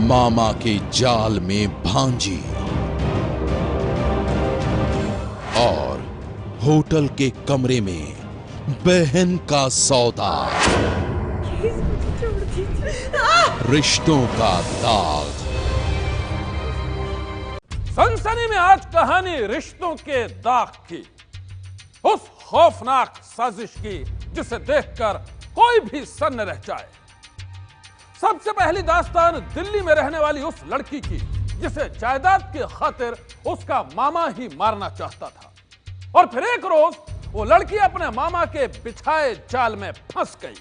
मामा के जाल में भांजी और होटल के कमरे में बहन का सौदा, रिश्तों का दाग। सनसनी में आज कहानी रिश्तों के दाग की, उस खौफनाक साजिश की जिसे देखकर कोई भी सन्न रह जाए। सबसे पहली दास्तान दिल्ली में रहने वाली उस लड़की की जिसे जायदाद की खातिर उसका मामा ही मारना चाहता था, और फिर एक रोज वो लड़की अपने मामा के बिछाए जाल में फंस गई।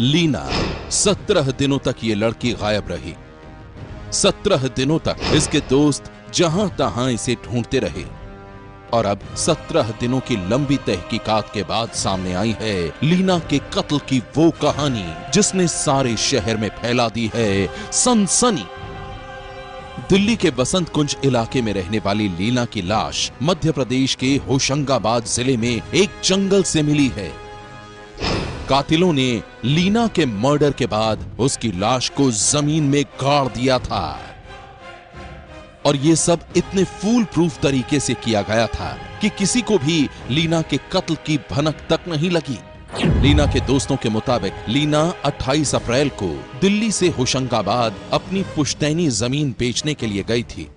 लीना 17 दिनों तक ये लड़की गायब रही। 17 दिनों तक इसके दोस्त जहां तहां इसे ढूंढते रहे, और अब 17 दिनों की लंबी तहकीकात के बाद सामने आई है लीना के कत्ल की वो कहानी जिसने सारे शहर में फैला दी है सनसनी। दिल्ली के बसंत कुंज इलाके में रहने वाली लीना की लाश मध्य प्रदेश के होशंगाबाद जिले में एक जंगल से मिली है। कातिलों ने लीना के मर्डर के बाद उसकी लाश को जमीन में गाड़ दिया था, और ये सब इतने फूल प्रूफ तरीके से किया गया था कि किसी को भी लीना के कत्ल की भनक तक नहीं लगी। लीना के दोस्तों के मुताबिक लीना 28 अप्रैल को दिल्ली से होशंगाबाद अपनी पुश्तैनी जमीन बेचने के लिए गई थी।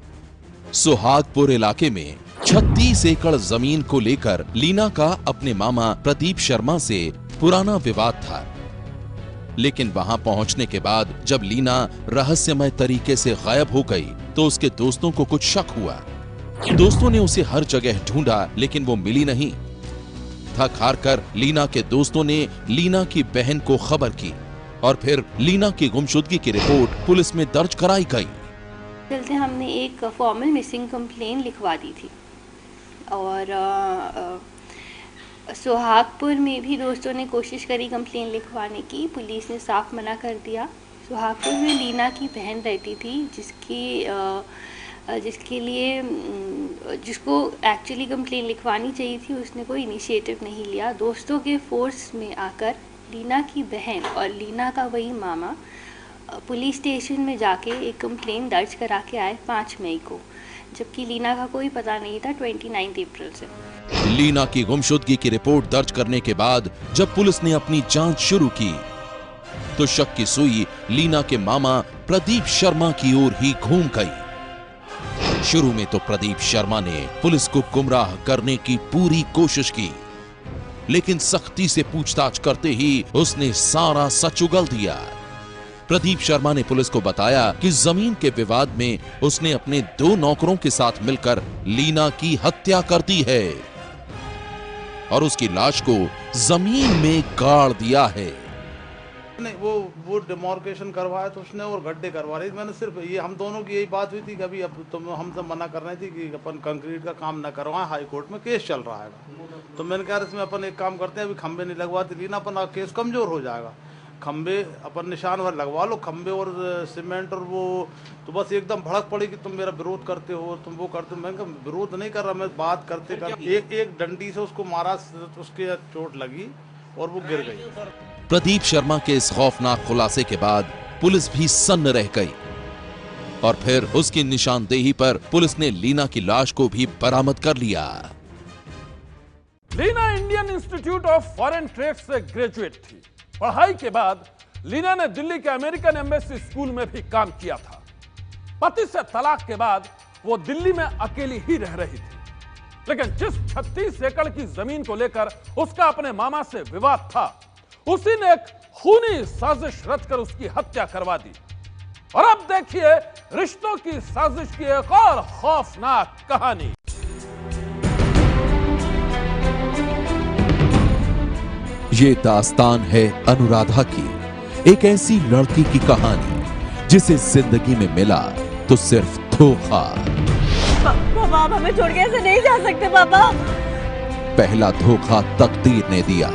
सुहागपुर इलाके में 36 एकड़ जमीन को लेकर लीना का अपने मामा प्रदीप शर्मा से पुराना विवाद था, लेकिन वहां पहुंचने के बाद जब लीना रहस्यमय तरीके से गायब हो गई तो उसके दोस्तों को कुछ शक हुआ। दोस्तों ने उसे हर जगह ढूंढा, लेकिन वो मिली नहीं। थक हार कर लीना के दोस्तों ने लीना की बहन को खबर की, और फिर लीना की गुमशुदगी की रिपोर्ट पुलिस में दर्ज कराई गई। चलते हमने एक फॉर्मल मिसिंग कंप्लेन लिखवा दी थी, और सुहागपुर में भी दोस्तों ने कोशिश करी कंप्लेन लिखवाने की। पुलिस ने साफ मना कर दिया। सुहागपुर में लीना की बहन रहती थी जिसको एक्चुअली कंप्लेन लिखवानी चाहिए थी, उसने कोई इनिशिएटिव नहीं लिया। दोस्तों के फोर्स में आकर लीना की बहन और लीना का वही मामा पुलिस स्टेशन में जाके एक कंप्लेन दर्ज करा के आए 5 मई को, जबकि लीना का कोई पता नहीं था 29 अप्रैल से। लीना की गुमशुदगी की रिपोर्ट दर्ज करने के बाद जब पुलिस ने अपनी जांच शुरू की तो शक की सुई लीना के मामा प्रदीप शर्मा की ओर ही घूम गई। शुरू में तो प्रदीप शर्मा ने पुलिस को गुमराह करने की पूरी कोशिश की, लेकिन सख्ती से पूछताछ करते ही उसने सारा सच उगल दिया। प्रदीप शर्मा ने पुलिस को बताया कि जमीन के विवाद में उसने अपने 2 नौकरों के साथ मिलकर लीना की हत्या कर दी है और उसकी लाश को जमीन में गाड़ दिया है। नहीं, वो डिमार्केशन करवाया तो उसने और गड्ढे करवा रही। मैंने सिर्फ ये हम दोनों की यही बात हुई थी कि अभी अब तुम हम सब मना कर रहे थी कि अपन कंक्रीट का काम न करवाएं, हाई कोर्ट में केस चल रहा है। तो मैंने कहा इसमें अपन एक काम करते हैं, अभी खंबे नहीं लगवाते लीना, अपन केस कमजोर हो जाएगा। खंबे अपन निशान वाले लगवा लो, खंबे और सीमेंट, और वो तो बस एकदम भड़क पड़ी कि तुम मेरा विरोध करते हो, तुम वो करते हो। मैंने कहा विरोध नहीं कर रहा, मैं बात करते एक डंडी से उसको मारा, उसके चोट लगी और वो गिर गई। प्रदीप शर्मा के इस खौफनाक खुलासे के बाद पुलिस भी सन्न रह गई, और फिर उसकी निशानदेही पर पुलिस ने लीना की लाश को भी बरामद कर लिया। Leena Indian Institute of Foreign Trade से ग्रेजुएट थी। पढ़ाई के बाद लीना ने दिल्ली के अमेरिकन एम्बेसी स्कूल में भी काम किया था। पति से तलाक के बाद वो दिल्ली में अकेली ही रह रही थी, लेकिन जिस 36 एकड़ की जमीन को लेकर उसका अपने मामा से विवाद था, उसी ने एक खूनी साजिश रचकर उसकी हत्या करवा दी। और अब देखिए रिश्तों की साजिश की एक और खौफनाक कहानी। ये दास्तान है अनुराधा की, एक ऐसी लड़की की कहानी जिसे जिंदगी में मिला तो सिर्फ धोखा। पापा हमें छोड़ के ऐसे नहीं जा सकते पापा। पहला धोखा तकदीर ने दिया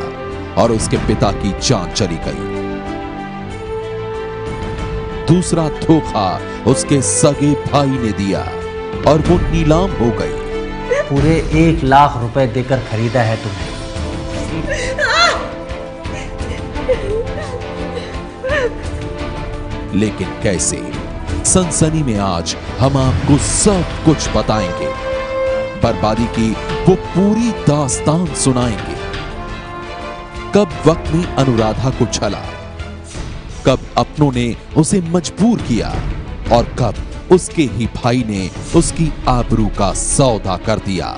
और उसके पिता की जान चली गई। दूसरा धोखा उसके सगे भाई ने दिया और वो नीलाम हो गई। पूरे 1 लाख रुपए देकर खरीदा है तुम्हें, लेकिन कैसे? सनसनी में आज हम आपको सब कुछ बताएंगे। बर्बादी की वो पूरी दास्तान सुनाएंगे। कब वक्त ने अनुराधा को छला, कब अपनों ने उसे मजबूर किया और कब उसके ही भाई ने उसकी आबरू का सौदा कर दिया।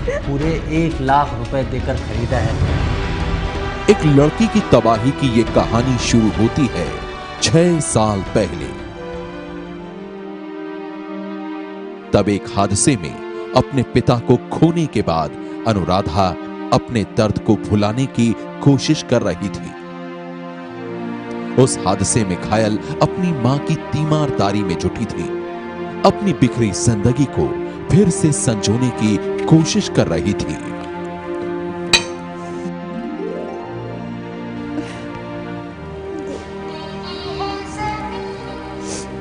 पूरे 1 लाख रुपए देकर खरीदा है। एक लड़की की तबाही की ये कहानी शुरू होती है 6 साल पहले। तब एक हादसे में अपने पिता को खोने के बाद अनुराधा अपने दर्द को भुलाने की कोशिश कर रही थी। उस हादसे में घायल अपनी मां की तीमारदारी में जुटी थी। अपनी बिखरी जिंदगी को फिर से संजोने की कोशिश कर रही थी।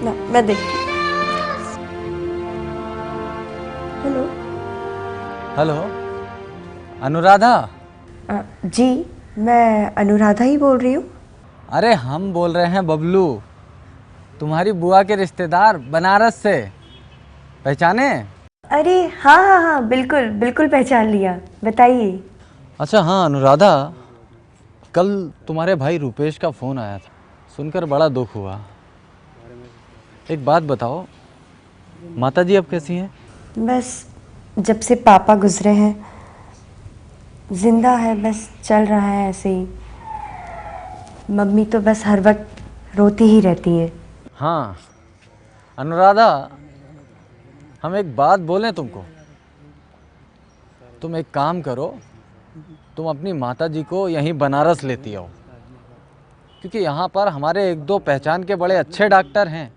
ना, मैं देखती हूँ। हेलो। हेलो, अनुराधा। जी, मैं अनुराधा ही बोल रही हूँ। अरे हम बोल रहे हैं बबलू, तुम्हारी बुआ के रिश्तेदार बनारस से। पहचाने? अरे हाँ हाँ हाँ, बिल्कुल बिल्कुल पहचान लिया। बताइए। अच्छा हाँ अनुराधा, कल तुम्हारे भाई रुपेश का फ़ोन आया था, सुनकर बड़ा दुख हुआ। एक बात बताओ, माताजी अब कैसी हैं? बस जब से पापा गुजरे हैं जिंदा है, बस चल रहा है ऐसे ही। मम्मी तो बस हर वक्त रोती ही रहती है। हाँ अनुराधा, हम एक बात बोलें तुमको। तुम एक काम करो, तुम अपनी माताजी को यहीं बनारस लेती आओ, क्योंकि यहाँ पर हमारे 1-2 पहचान के बड़े अच्छे डॉक्टर हैं।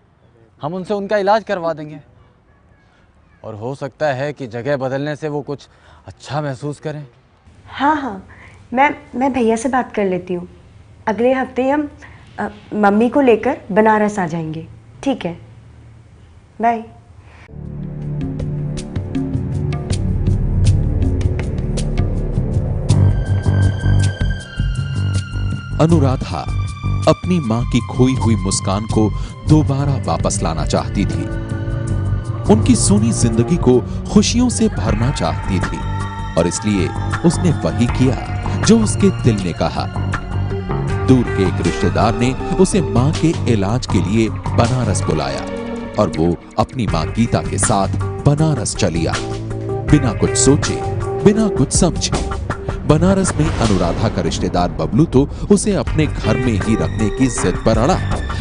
हम उनसे उनका इलाज करवा देंगे और हो सकता है कि जगह बदलने से वो कुछ अच्छा महसूस करें। हाँ हाँ, मैं भैया से बात कर लेती हूँ। अगले हफ्ते हम मम्मी को लेकर बनारस आ जाएंगे। ठीक है, बाय। अनुराधा अपनी मां की खोई हुई मुस्कान को दोबारा वापस लाना चाहती थी। उनकी सूनी जिंदगी को खुशियों से भरना चाहती थी और इसलिए उसने वही किया जो उसके दिल ने कहा। दूर के एक रिश्तेदार ने उसे मां के इलाज के लिए बनारस बुलाया और वो अपनी मां गीता के साथ बनारस चली आई। बिना कुछ सोचे, बिना कुछ समझे। बनारस में अनुराधा का रिश्तेदार बबलू तो उसे अपने घर में ही रखने की जिद पर अड़ा,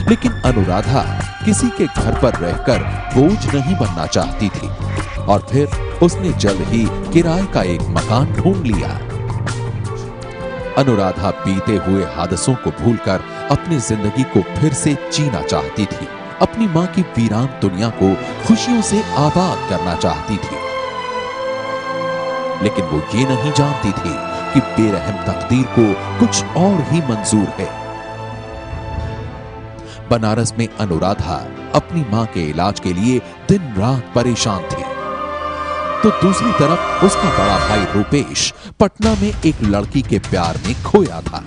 लेकिन अनुराधा किसी के घर पर रहकर बोझ नहीं बनना चाहती थी और फिर उसने जल्द ही किराए का एक मकान ढूंढ लिया। अनुराधा बीते हुए हादसों को भूलकर अपनी जिंदगी को फिर से जीना चाहती थी। अपनी मां की वीरान दुनिया को खुशियों से आबाद करना चाहती थी, लेकिन वो ये नहीं जानती थी कि बेरहम तकदीर को कुछ और ही मंजूर है। बनारस में अनुराधा अपनी मां के इलाज के लिए दिन रात परेशान थी, तो दूसरी तरफ उसका बड़ा भाई रुपेश पटना में एक लड़की के प्यार में खोया था।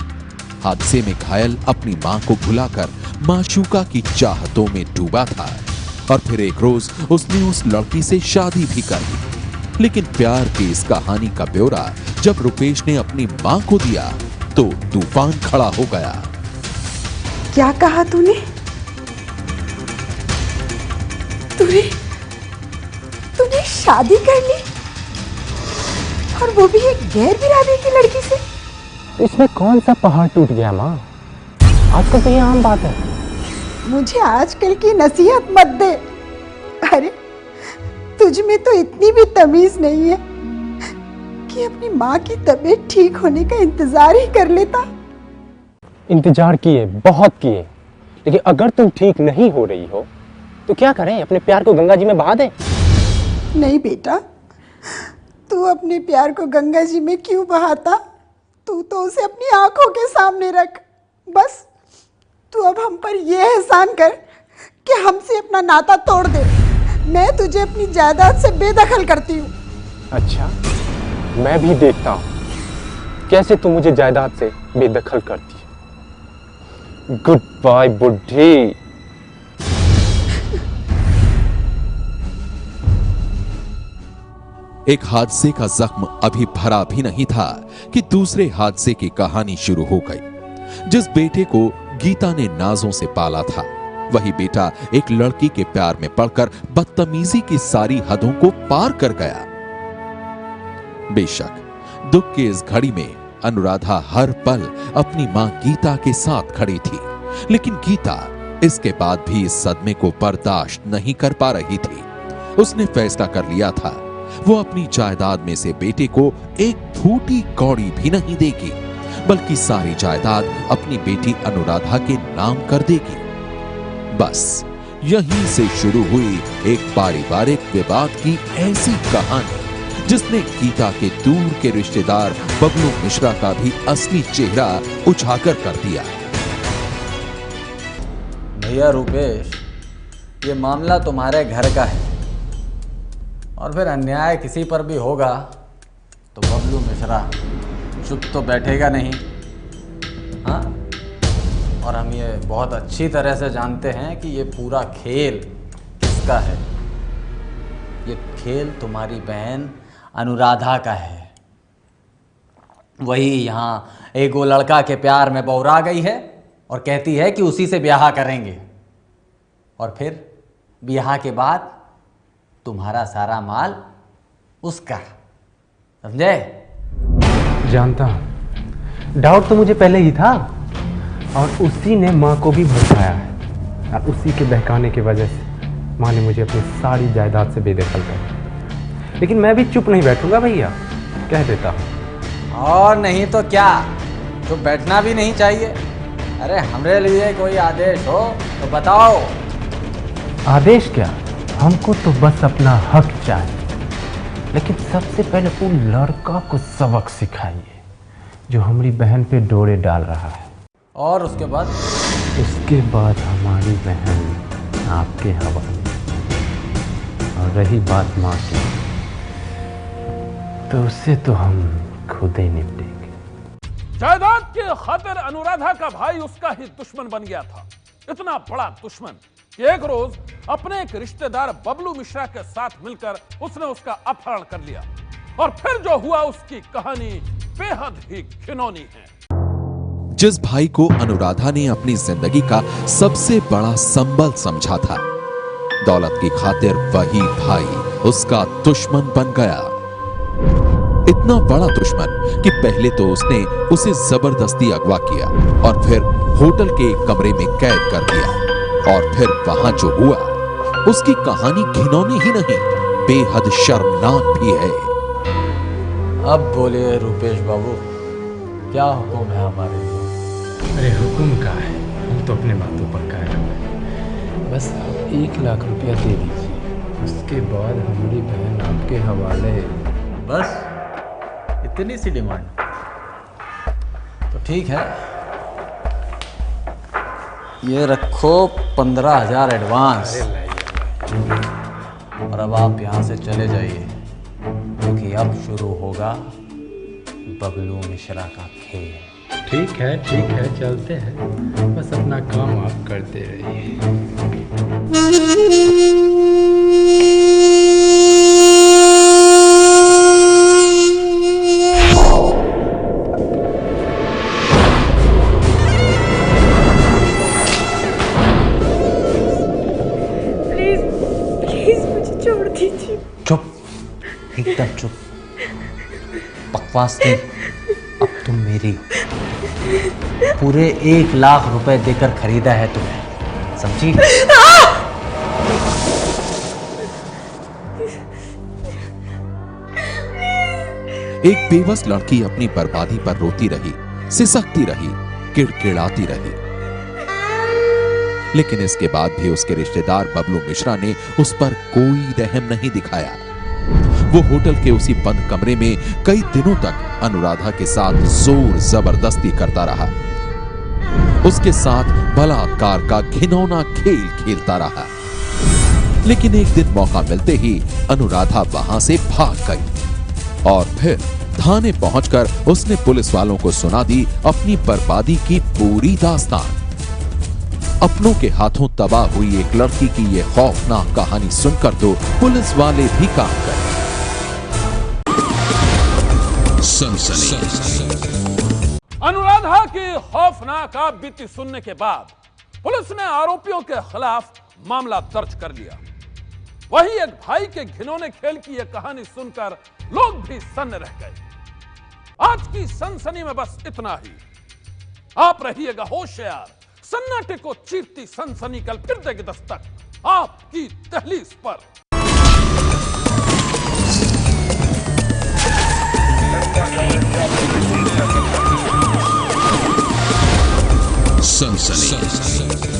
हादसे में घायल अपनी मां को भुलाकर माशूका की चाहतों में डूबा था और फिर एक रोज उसने उस लड़की से शादी भी कर ली। लेकिन प्यार की इस कहानी का ब्यौरा जब रुपेश ने अपनी मां को दिया तो तूफान खड़ा हो गया। क्या कहा तूने? तूने शादी कर ली और वो भी एक गैर बिरादरी की लड़की से? इसमें कौन सा पहाड़ टूट गया माँ? आजकल तो ये आम बात है। मुझे आजकल की नसीहत मत दे। अरे तुझ में तो इतनी भी तमीज नहीं है कि अपनी माँ की तबीयत ठीक होने का इंतजार ही कर लेता। इंतजार किए, बहुत किए, लेकिन अगर तुम ठीक नहीं हो रही हो तो क्या करें? अपने प्यार को गंगा जी में बहा दें? नहीं बेटा, तू अपने प्यार को गंगा जी में क्यों बहाता? तू तो उसे अपनी आंखों के सामने रख। बस तू अब हम पर यह एहसान कर कि हमसे अपना नाता तोड़ दे। मैं तुझे अपनी जायदाद से बेदखल करती हूँ। अच्छा, मैं भी देखता हूँ कैसे तू मुझे जायदाद से बेदखल करती। गुड बाय बुढ़ी। एक हादसे का जख्म अभी भरा भी नहीं था कि दूसरे हादसे की कहानी शुरू हो गई। जिस बेटे को गीता ने नाजों से पाला था, वही बेटा एक लड़की के प्यार में पड़कर बदतमीजी की सारी हदों को पार कर गया। बेशक दुख की इस घड़ी में अनुराधा हर पल अपनी मां गीता के साथ खड़ी थी, लेकिन गीता इसके बाद भी इस सदमे को बर्दाश्त नहीं कर पा रही थी। उसने फैसला कर लिया था वो अपनी जायदाद में से बेटे को एक फूटी कौड़ी भी नहीं देगी, बल्कि सारी जायदाद अपनी बेटी अनुराधा के नाम कर देगी। बस यहीं से शुरू हुई एक पारिवारिक विवाद की ऐसी कहानी जिसने गीता के दूर के रिश्तेदार बबलू मिश्रा का भी असली चेहरा उजागर कर दिया। भैया रूपेश, ये मामला तुम्हारे घर का है और फिर अन्याय किसी पर भी होगा तो बबलू मिश्रा चुप तो बैठेगा नहीं। हाँ, और हम ये बहुत अच्छी तरह से जानते हैं कि ये पूरा खेल किसका है। ये खेल तुम्हारी बहन अनुराधा का है। वही यहाँ एक वो लड़का के प्यार में बौरा गई है और कहती है कि उसी से ब्याह करेंगे, और फिर ब्याह के बाद तुम्हारा सारा माल उसका। समझे? जानता हूं, डाउट तो मुझे पहले ही था और उसी ने माँ को भी भड़काया है और उसी के बहकाने की वजह से माँ ने मुझे अपनी सारी जायदाद से बेदखल कर दिया। लेकिन मैं भी चुप नहीं बैठूंगा भैया, कह देता हूँ। और नहीं तो क्या, तो बैठना भी नहीं चाहिए। अरे हमारे लिए कोई आदेश हो तो बताओ। आदेश क्या, हमको तो बस अपना हक चाहिए, लेकिन सबसे पहले वो लड़का को सबक सिखाइए जो हमारी बहन पे डोरे डाल रहा है। और उसके बाद? उसके बाद हमारी बहन आपके हवाले। और रही बात माँ की, तो उससे तो हम खुद ही निपटेंगे। जायदाद के खातिर अनुराधा का भाई उसका ही दुश्मन बन गया था। इतना बड़ा दुश्मन कि एक रोज अपने एक रिश्तेदार बबलू मिश्रा के साथ मिलकर उसने उसका अपहरण कर लिया। और फिर जो हुआ उसकी कहानी बेहद ही घिनौनी है। जिस भाई को अनुराधा ने अपनी जिंदगी का सबसे बड़ा संबल समझा था, दौलत की खातिर वही भाई उसका दुश्मन बन गया। इतना बड़ा दुश्मन कि पहले तो उसने उसे जबरदस्ती अगवा किया और फिर होटल के एक कमरे में कैद कर दिया। और फिर वहां जो हुआ उसकी कहानी घिनौनी ही नहीं, बेहद शर्मनाक भी है। अब बोलिए रूपेश बाबू, क्या हुक्म है हमारे लिए? अरे हुक्म का है, हम तो अपने बातों पर कायम हैं। बस आप 1 लाख रुपया दे दीजिए, उसके बाद हमारी बहन आपके हवाले। बस इतनी सी डिमांड? तो ठीक है, ये रखो 15,000 एडवांस। और अब आप यहाँ से चले जाइए, क्योंकि अब शुरू होगा बबलू मिश्रा का खेल। ठीक है चलते हैं, बस अपना काम आप करते रहिए। चुप, एकदम चुप, बकवास नहीं। अब तुम मेरी हो। पूरे 1 लाख रुपए देकर खरीदा है तुम्हें, समझी? एक बेबस लड़की अपनी बर्बादी पर रोती रही, सिसकती रही, किड़किड़ाती रही। लेकिन इसके बाद भी उसके रिश्तेदार बबलू मिश्रा ने उस पर कोई रहम नहीं दिखाया। वो होटल के उसी बंद कमरे में कई दिनों तक अनुराधा के साथ जोर जबरदस्ती करता रहा, उसके साथ बलात्कार का घिनौना खेल खेलता रहा। लेकिन एक दिन मौका मिलते ही अनुराधा वहां से भाग गई और फिर थाने पहुंचकर उसने पुलिस वालों को सुना दी अपनी बर्बादी की पूरी दास्तान। अपनों के हाथों तबाह हुई एक लड़की की ये खौफनाक कहानी सुनकर तो पुलिस वाले भी काम गए। अनुराधा की खौफनाक आपबीती सुनने के बाद पुलिस ने आरोपियों के खिलाफ मामला दर्ज कर लिया। वहीं एक भाई के घिनौने खेल की यह कहानी सुनकर लोग भी सन्न रह गए। आज की सनसनी में बस इतना ही। आप रहिएगा होशियार, सन्नाटे को चीरती सनसनी कल फिर देगी दस्तक आपकी दहलीज पर। सनसनी।